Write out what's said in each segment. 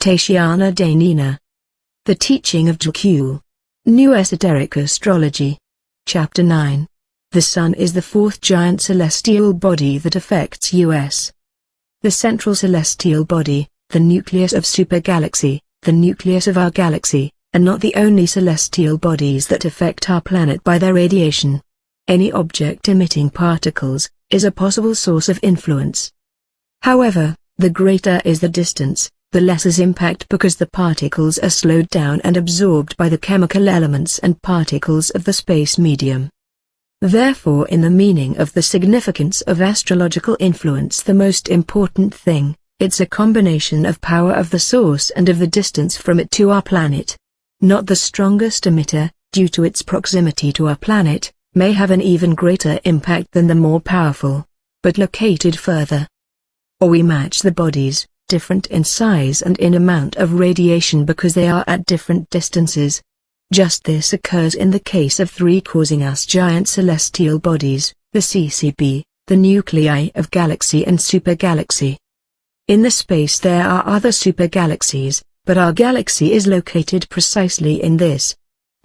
Tatiana Danina. The Teaching of Djwhal Khul. New Esoteric Astrology. Chapter 9. The Sun is the fourth giant celestial body that affects us. The central celestial body, the nucleus of supergalaxy, the nucleus of our galaxy, are not the only celestial bodies that affect our planet by their radiation. Any object emitting particles is a possible source of influence. However, the greater is the distance, the less is impact because the particles are slowed down and absorbed by the chemical elements and particles of the space medium. Therefore, in the meaning of the significance of astrological influence, the most important thing, it's a combination of power of the source and of the distance from it to our planet. Not the strongest emitter, due to its proximity to our planet, may have an even greater impact than the more powerful, but located further. Or we match the bodies, different in size and in amount of radiation because they are at different distances. Just this occurs in the case of three causing us giant celestial bodies, the CCB, the nuclei of galaxy and supergalaxy. In the space there are other supergalaxies, but our galaxy is located precisely in this.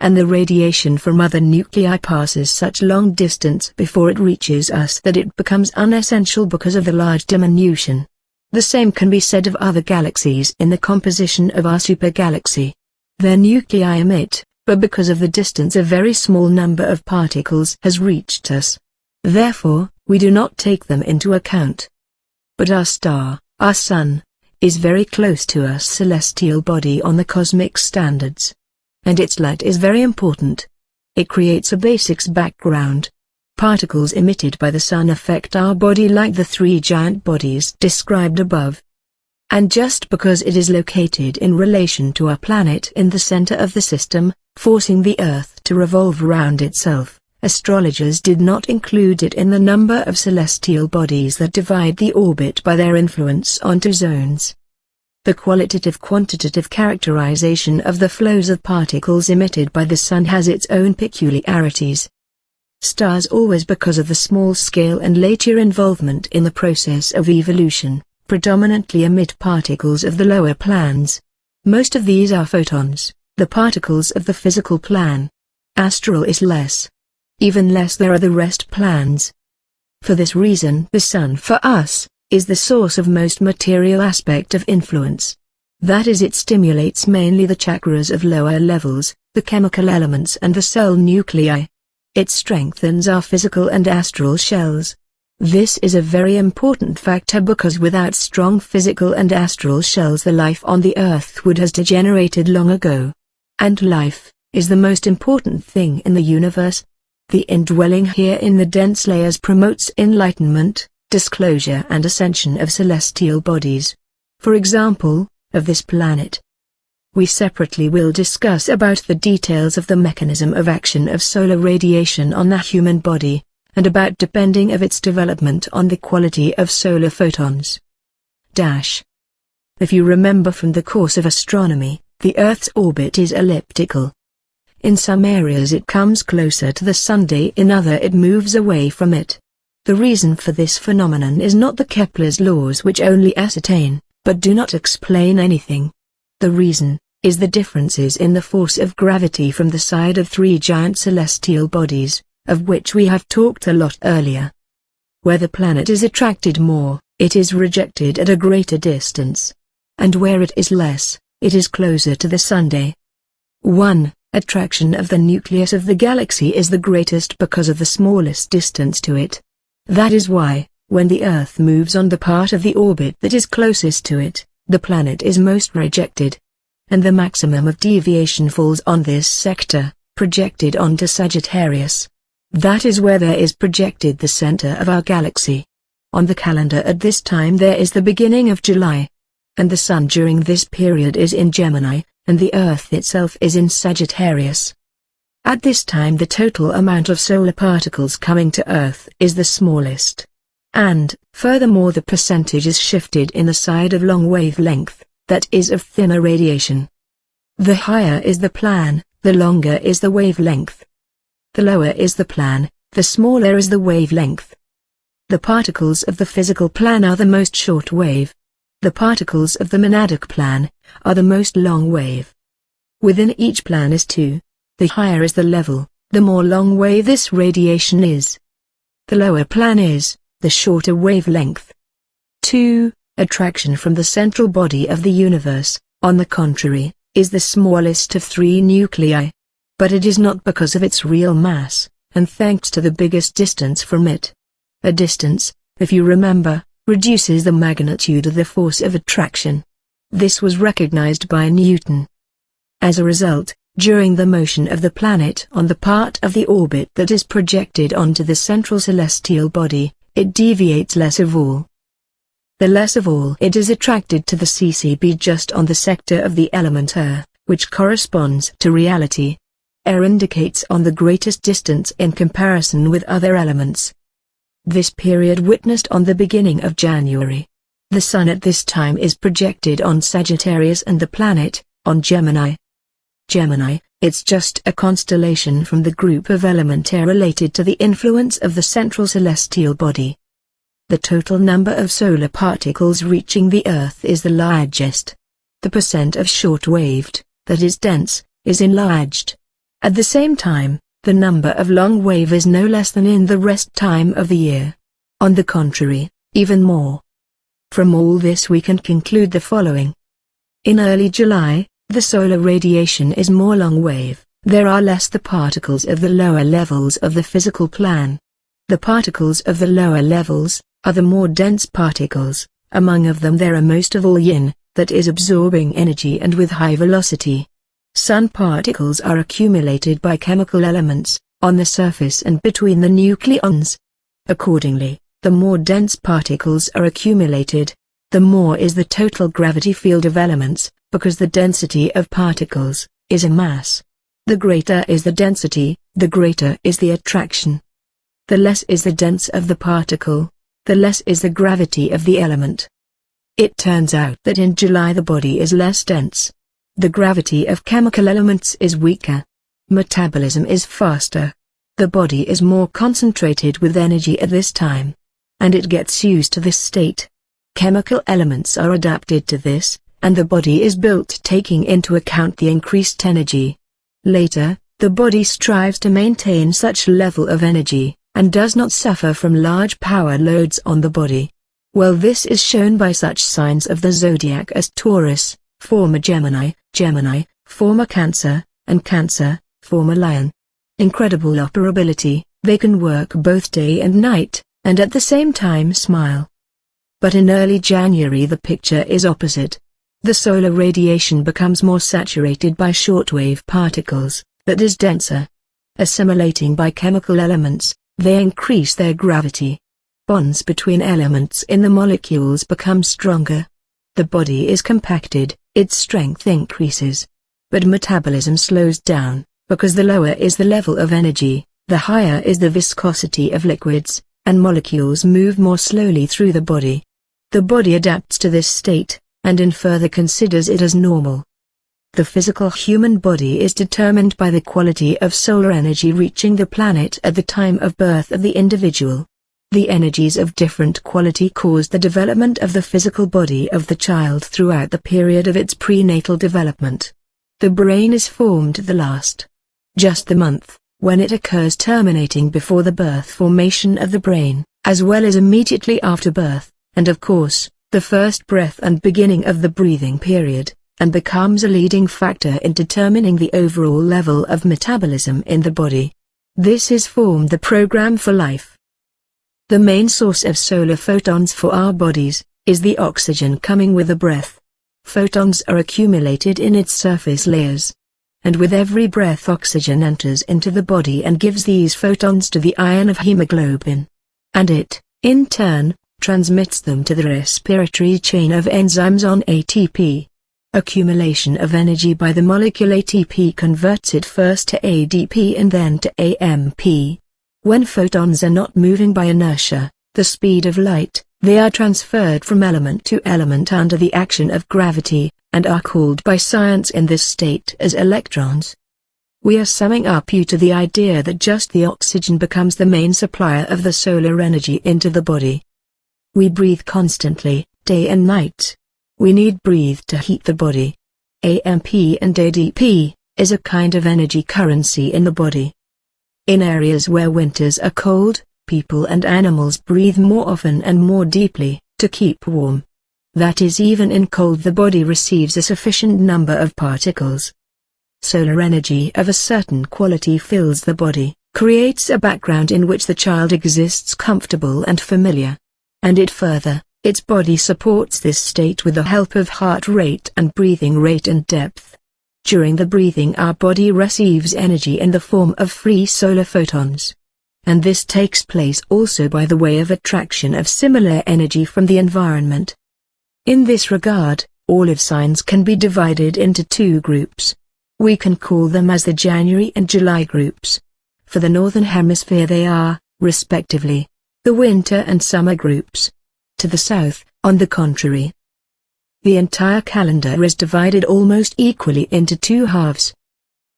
And the radiation from other nuclei passes such long distance before it reaches us that it becomes unessential because of the large diminution. The same can be said of other galaxies in the composition of our supergalaxy. Their nuclei emit, but because of the distance a very small number of particles has reached us. Therefore, we do not take them into account. But our star, our Sun, is very close to us celestial body on the cosmic standards. And its light is very important. It creates a basics background. Particles emitted by the Sun affect our body like the three giant bodies described above. And just because it is located in relation to our planet in the center of the system, forcing the Earth to revolve around itself, astrologers did not include it in the number of celestial bodies that divide the orbit by their influence onto zones. The qualitative-quantitative characterization of the flows of particles emitted by the Sun has its own peculiarities. Stars always, because of the small scale and later involvement in the process of evolution, predominantly emit particles of the lower plans. Most of these are photons, the particles of the physical plan. Astral is less. Even less there are the rest plans. For this reason the Sun for us is the source of most material aspect of influence. That is, it stimulates mainly the chakras of lower levels, the chemical elements and the cell nuclei. It strengthens our physical and astral shells. This is a very important factor because without strong physical and astral shells the life on the Earth would have degenerated long ago. And life is the most important thing in the universe. The indwelling here in the dense layers promotes enlightenment, disclosure and ascension of celestial bodies. For example, of this planet. We separately will discuss about the details of the mechanism of action of solar radiation on the human body, and about depending of its development on the quality of solar photons. If you remember from the course of astronomy, the Earth's orbit is elliptical. In some areas it comes closer to the Sun, in other it moves away from it. The reason for this phenomenon is not the Kepler's laws, which only ascertain, but do not explain anything. The reason is the differences in the force of gravity from the side of three giant celestial bodies, of which we have talked a lot earlier. Where the planet is attracted more, it is rejected at a greater distance. And where it is less, it is closer to the Sun. 1. Attraction of the nucleus of the galaxy is the greatest because of the smallest distance to it. That is why, when the Earth moves on the part of the orbit that is closest to it, the planet is most rejected. And the maximum of deviation falls on this sector, projected onto Sagittarius. That is where there is projected the center of our galaxy. On the calendar at this time there is the beginning of July. And the Sun during this period is in Gemini, and the Earth itself is in Sagittarius. At this time the total amount of solar particles coming to Earth is the smallest. And, furthermore, the percentage is shifted in the side of long wavelength, that is of thinner radiation. The higher is the plan, the longer is the wavelength. The lower is the plan, the smaller is the wavelength. The particles of the physical plan are the most short wave. The particles of the monadic plan are the most long wave. Within each plan is 2. The higher is the level, the more long wave this radiation is. The lower plan is the shorter wavelength. 2. Attraction from the central body of the universe, on the contrary, is the smallest of 3 nuclei. But it is not because of its real mass, and thanks to the biggest distance from it. A distance, if you remember, reduces the magnitude of the force of attraction. This was recognized by Newton. As a result, during the motion of the planet on the part of the orbit that is projected onto the central celestial body, it deviates less of all. The less of all it is attracted to the CCB just on the sector of the element Air, which corresponds to reality. Air indicates on the greatest distance in comparison with other elements. This period witnessed on the beginning of January. The Sun at this time is projected on Sagittarius and the planet, on Gemini. Gemini, it's just a constellation from the group of element Air related to the influence of the central celestial body. The total number of solar particles reaching the Earth is the largest. The percent of short-waved, that is dense, is enlarged. At the same time, the number of long-wave is no less than in the rest time of the year. On the contrary, even more. From all this we can conclude the following. In early July, the solar radiation is more long-wave, there are less the particles of the lower levels of the physical plan. The particles of the lower levels are the more dense particles, among of them there are most of all yin, that is absorbing energy and with high velocity. Sun particles are accumulated by chemical elements, on the surface and between the nucleons. Accordingly, the more dense particles are accumulated, the more is the total gravity field of elements, because the density of particles is a mass. The greater is the density, the greater is the attraction. The less is the dense of the particle, the less is the gravity of the element. It turns out that in July the body is less dense. The gravity of chemical elements is weaker. Metabolism is faster. The body is more concentrated with energy at this time. And it gets used to this state. Chemical elements are adapted to this, and the body is built taking into account the increased energy. Later, the body strives to maintain such level of energy, and does not suffer from large power loads on the body. Well, this is shown by such signs of the zodiac as Taurus, former Gemini, Gemini, former Cancer, and Cancer, former Lion. Incredible operability, they can work both day and night, and at the same time smile. But in early January the picture is opposite. The solar radiation becomes more saturated by shortwave particles, that is denser. Assimilating by chemical elements, they increase their gravity. Bonds between elements in the molecules become stronger. The body is compacted, its strength increases. But metabolism slows down, because the lower is the level of energy, the higher is the viscosity of liquids, and molecules move more slowly through the body. The body adapts to this state, and in further considers it as normal. The physical human body is determined by the quality of solar energy reaching the planet at the time of birth of the individual. The energies of different quality cause the development of the physical body of the child throughout the period of its prenatal development. The brain is formed the last. Just the month, when it occurs terminating before the birth formation of the brain, as well as immediately after birth, and of course, the first breath and beginning of the breathing period, and becomes a leading factor in determining the overall level of metabolism in the body. This is formed the program for life. The main source of solar photons for our bodies is the oxygen coming with the breath. Photons are accumulated in its surface layers. And with every breath oxygen enters into the body and gives these photons to the ion of hemoglobin. And it, in turn, transmits them to the respiratory chain of enzymes on ATP. Accumulation of energy by the molecule ATP converts it first to ADP and then to AMP. When photons are not moving by inertia, the speed of light, they are transferred from element to element under the action of gravity, and are called by science in this state as electrons. We are summing up you to the idea that just the oxygen becomes the main supplier of the solar energy into the body. We breathe constantly, day and night. We need breathe to heat the body. AMP and ADP, is a kind of energy currency in the body. In areas where winters are cold, people and animals breathe more often and more deeply, to keep warm. That is, even in cold the body receives a sufficient number of particles. Solar energy of a certain quality fills the body, creates a background in which the child exists comfortable and familiar. And its body supports this state with the help of heart rate and breathing rate and depth. During the breathing our body receives energy in the form of free solar photons. And this takes place also by the way of attraction of similar energy from the environment. In this regard, all of signs can be divided into two groups. We can call them as the January and July groups. For the Northern Hemisphere they are, respectively, the winter and summer groups. To the south, on the contrary, the entire calendar is divided almost equally into two halves.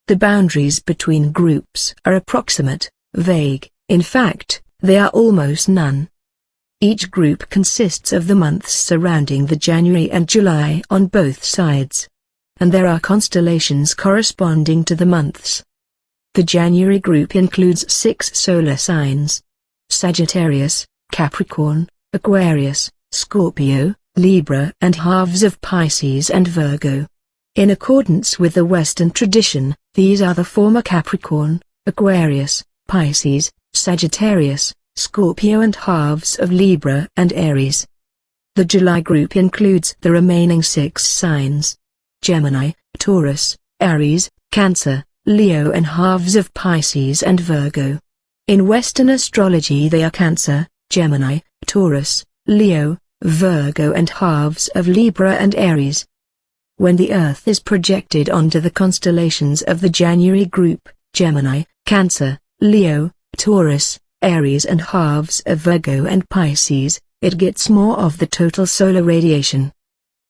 The boundaries between groups are approximate, vague, in fact, they are almost none. Each group consists of the months surrounding the January and July on both sides. And there are constellations corresponding to the months. The January group includes 6 solar signs: Sagittarius, Capricorn, Aquarius, Scorpio, Libra and halves of Pisces and Virgo. In accordance with the Western tradition, these are the former Capricorn, Aquarius, Pisces, Sagittarius, Scorpio and halves of Libra and Aries. The July group includes the remaining 6 signs: Gemini, Taurus, Aries, Cancer, Leo and halves of Pisces and Virgo. In Western astrology they are Cancer, Gemini, Taurus, Leo, Virgo and halves of Libra and Aries. When the Earth is projected onto the constellations of the January group, Gemini, Cancer, Leo, Taurus, Aries and halves of Virgo and Pisces, it gets more of the total solar radiation.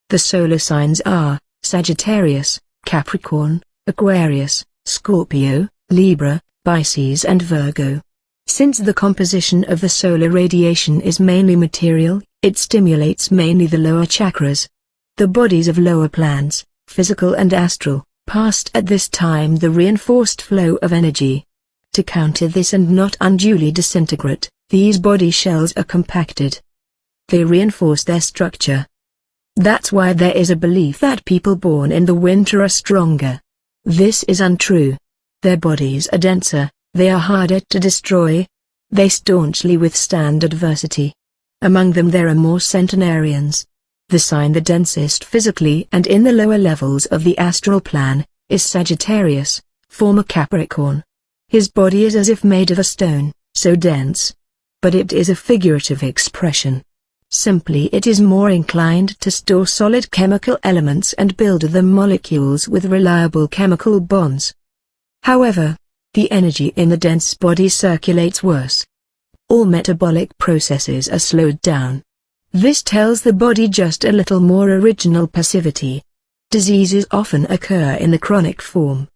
The solar signs are Sagittarius, Capricorn, Aquarius, Scorpio, Libra, Pisces and Virgo. Since the composition of the solar radiation is mainly material, it stimulates mainly the lower chakras. The bodies of lower plans, physical and astral, passed at this time the reinforced flow of energy. To counter this and not unduly disintegrate, these body shells are compacted. They reinforce their structure. That's why there is a belief that people born in the winter are stronger. This is untrue. Their bodies are denser, they are harder to destroy. They staunchly withstand adversity. Among them there are more centenarians. The sign the densest physically and in the lower levels of the astral plan, is Sagittarius, former Capricorn. His body is as if made of a stone, so dense. But it is a figurative expression. Simply it is more inclined to store solid chemical elements and build them molecules with reliable chemical bonds. However, the energy in the dense body circulates worse. All metabolic processes are slowed down. This tells the body just a little more original passivity. Diseases often occur in the chronic form.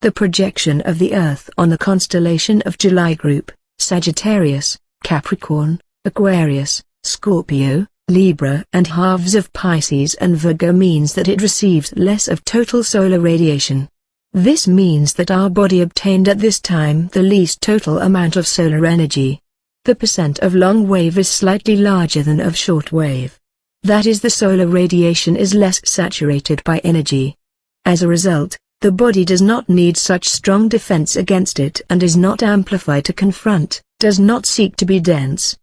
The projection of the Earth on the constellation of July group, Sagittarius, Capricorn, Aquarius, Scorpio, Libra and halves of Pisces and Virgo means that it receives less of total solar radiation. This means that our body obtained at this time the least total amount of solar energy. The percent of long wave is slightly larger than of short wave. That is, the solar radiation is less saturated by energy. As a result, the body does not need such strong defense against it and is not amplified to confront, does not seek to be dense.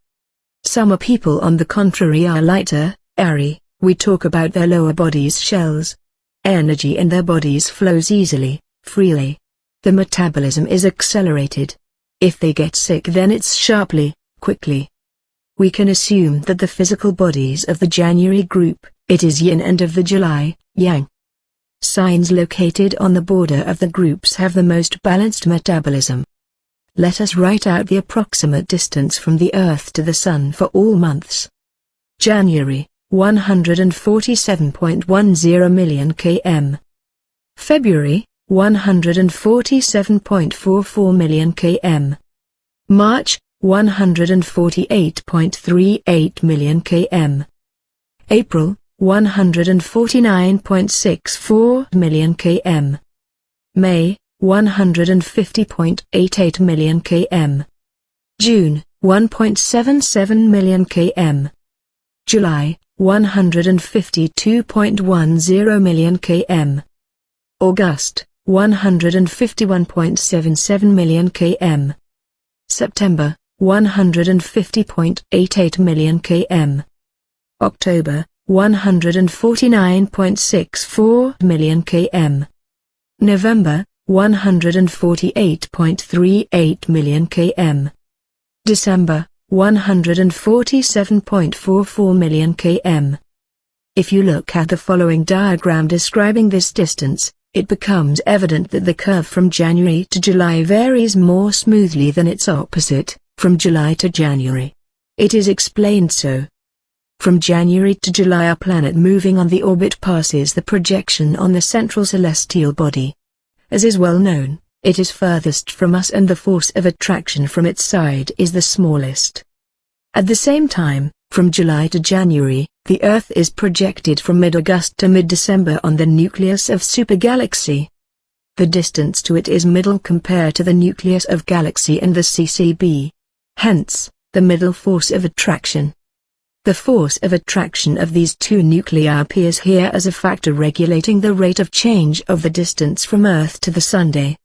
Some people on the contrary are lighter, airy. We talk about their lower bodies' shells. Energy in their bodies flows easily, freely. The metabolism is accelerated. If they get sick then it's sharply, quickly. We can assume that the physical bodies of the January group, it is yin, and of the July, yang. Signs located on the border of the groups have the most balanced metabolism. Let us write out the approximate distance from the Earth to the Sun for all months. January, 147.10 million km. February, 147.44 million km. March, 148.38 million km. April, 149.64 million km. May, 150.88 million km. June, 1.77 million km. July, 152.10 million km. August, 151.77 million km. September, 150.88 million km. October, 149.64 million km. November, 148.38 million km. December, 147.44 million km. If you look at the following diagram describing this distance, it becomes evident that the curve from January to July varies more smoothly than its opposite, from July to January. It is explained so. From January to July, a planet moving on the orbit passes the projection on the central celestial body. As is well known, it is furthest from us and the force of attraction from its side is the smallest. At the same time, from July to January, the Earth is projected from mid-August to mid-December on the nucleus of supergalaxy. The distance to it is middle compared to the nucleus of galaxy and the CCB. Hence, the middle force of attraction. The force of attraction of these two nuclei appears here as a factor regulating the rate of change of the distance from Earth to the Sunday.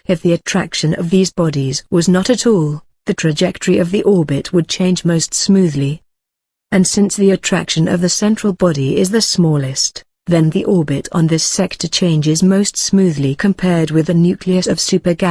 If the attraction of these bodies was not at all, the trajectory of the orbit would change most smoothly. And since the attraction of the central body is the smallest, then the orbit on this sector changes most smoothly compared with the nucleus of supergalaxy.